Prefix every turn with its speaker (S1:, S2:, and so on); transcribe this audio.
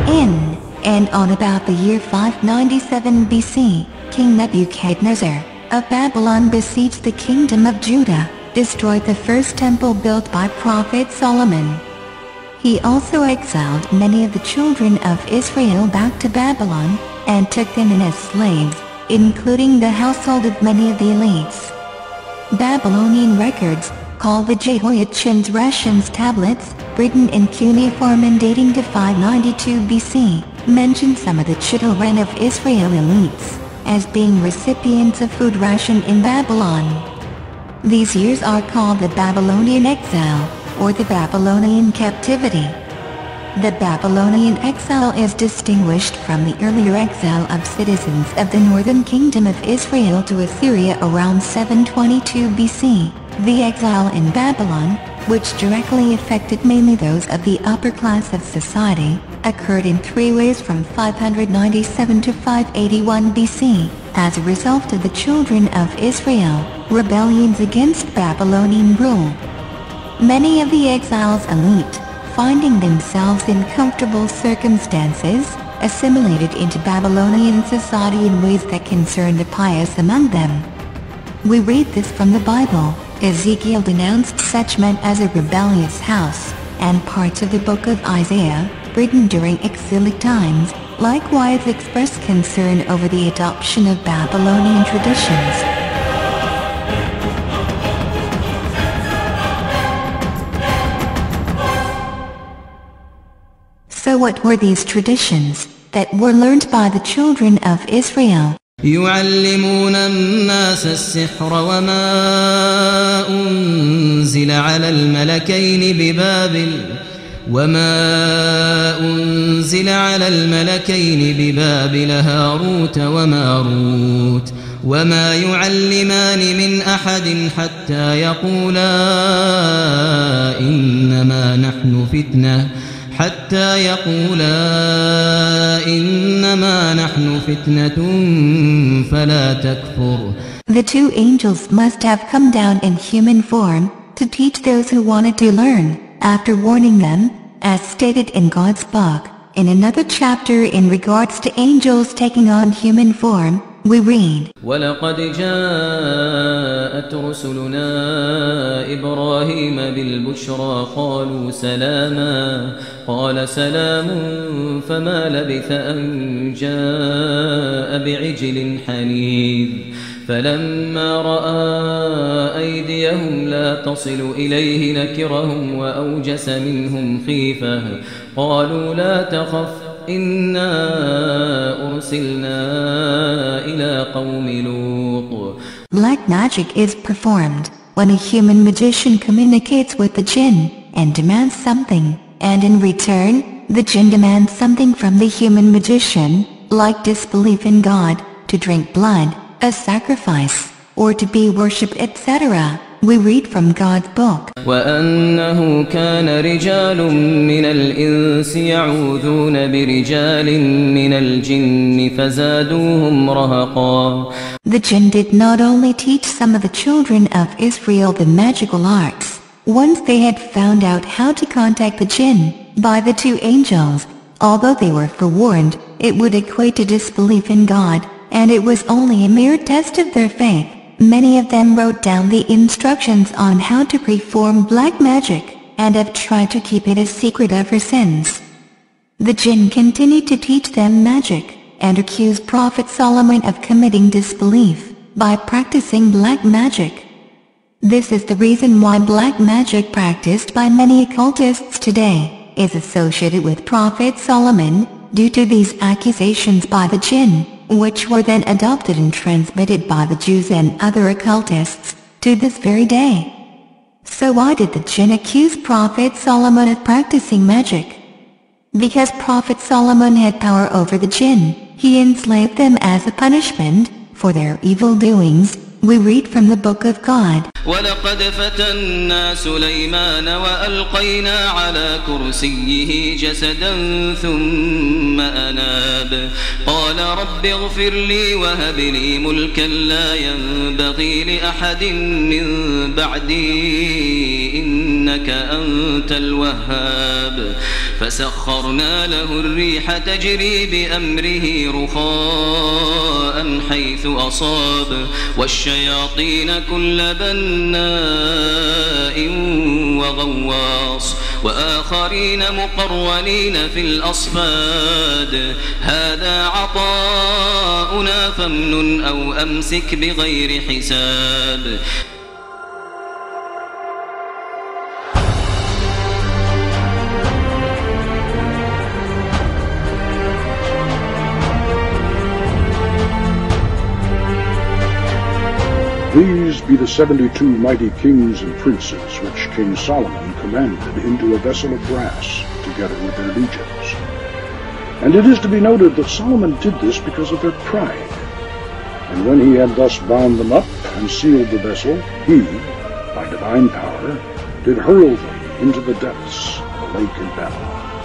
S1: In and on about the year 597 BC, King Nebuchadnezzar of Babylon besieged the kingdom of Judah, destroyed the first temple built by Prophet Solomon. He also exiled many of the children of Israel back to Babylon, and took them in as slaves, including the household of many of the elites. Babylonian records, called the Jehoiachin's Rations tablets, written in cuneiform and dating to 592 BC, mention some of the children of Israel elites as being recipients of food ration in Babylon. These years are called the Babylonian exile, or the Babylonian captivity. The Babylonian exile is distinguished from the earlier exile of citizens of the northern kingdom of Israel to Assyria around 722 BC. The exile in Babylon, which directly affected mainly those of the upper class of society, occurred in three ways from 597 to 581 BC, as a result of the children of Israel, rebellions against Babylonian rule. Many of the exiles' elite, finding themselves in comfortable circumstances, assimilated into Babylonian society in ways that concerned the pious among them. We read this from the Bible. Ezekiel denounced such men as a rebellious house, and parts of the book of Isaiah, written during exilic times, likewise express concern over the adoption of Babylonian traditions. So what were these traditions that were learned by the children of Israel?
S2: يعلمون الناس السحر وما أنزل على الملكين ببابل هاروت وماروت وما يعلمان من أحد حتى يقولا إنما نحن فتنة فلا تكفر.
S1: The two angels must have come down in human form to teach those who wanted to learn, after warning them, as stated in God's book. In another chapter in regards to angels taking on human form, we read,
S3: وَلَقَدْ جَاءَتْ رُسُلُنَا إِبْرَاهِيمَ بِالْبُشْرَى قَالُوا سَلَامًا قَالَ سَلَامٌ فَمَا لَبِثَ أَنْ جَاءَ بِعِجْلٍ حَنِيذٍ فَلَمَّا رَأَى أَيْدِيَهُمْ لَا تَصِلُ إِلَيْهِ نَكِرَهُمْ وَأَوْجَسَ مِنْهُمْ خِيفَةً قَالُوا لَا تَخَفْ إِنَّا أُرْسِلْنَا إِلَى قَوْمِ لُوطٍ.
S1: Black magic is performed when a human magician communicates with the jinn and demands something, and in return, the jinn demands something from the human magician, like disbelief in God, to drink blood, a sacrifice, or to be worshipped, etc. We read from God's book.
S3: وَأَنَّهُ كَانَ رِجَالٌ مِّنَ الْإِنسِ يَعُوذُونَ بِرِجَالٍ مِّنَ الْجِنِّ فَزَادُوهُمْ رَهَقًا.
S1: The jinn did not only teach some of the children of Israel the magical arts, once they had found out how to contact the jinn, by the two angels, although they were forewarned, it would equate to disbelief in God, and it was only a mere test of their faith. Many of them wrote down the instructions on how to perform black magic, and have tried to keep it a secret ever since. The jinn continued to teach them magic, and accused Prophet Solomon of committing disbelief, by practicing black magic. This is the reason why black magic practiced by many occultists today, is associated with Prophet Solomon, due to these accusations by the jinn, which were then adopted and transmitted by the Jews and other occultists, to this very day. So why did the jinn accuse Prophet Solomon of practicing magic? Because Prophet Solomon had power over the jinn, he enslaved them as a punishment for their evil doings. We read from the book of God.
S3: وَلَقَدْ فَتَنَّا سُلَيْمَانَ وَأَلْقَيْنَا عَلَى كُرْسِيِّهِ جَسَدًا ثُمَّ أَنَابَ قَالَ رَبِّ اغْفِرْ لِي وَهَبْ لِي مُلْكًا لَا يَنبَغِي لِأَحَدٍ مِّن بَعْدِي إنك أنت الوهاب فسخرنا له الريح تجري بأمره رخاء حيث أصاب والشياطين كل بناء وغواص وآخرين مقرنين في الأصفاد هذا عطاؤنا فامنن أو أمسك بغير حساب
S4: These be the 72 mighty kings and princes which King Solomon commanded into a vessel of brass, together with their legions. And it is to be noted that Solomon did this because of their pride. And when he had thus bound them up and sealed the vessel, he, by divine power, did hurl them into the depths of the lake in Babylon.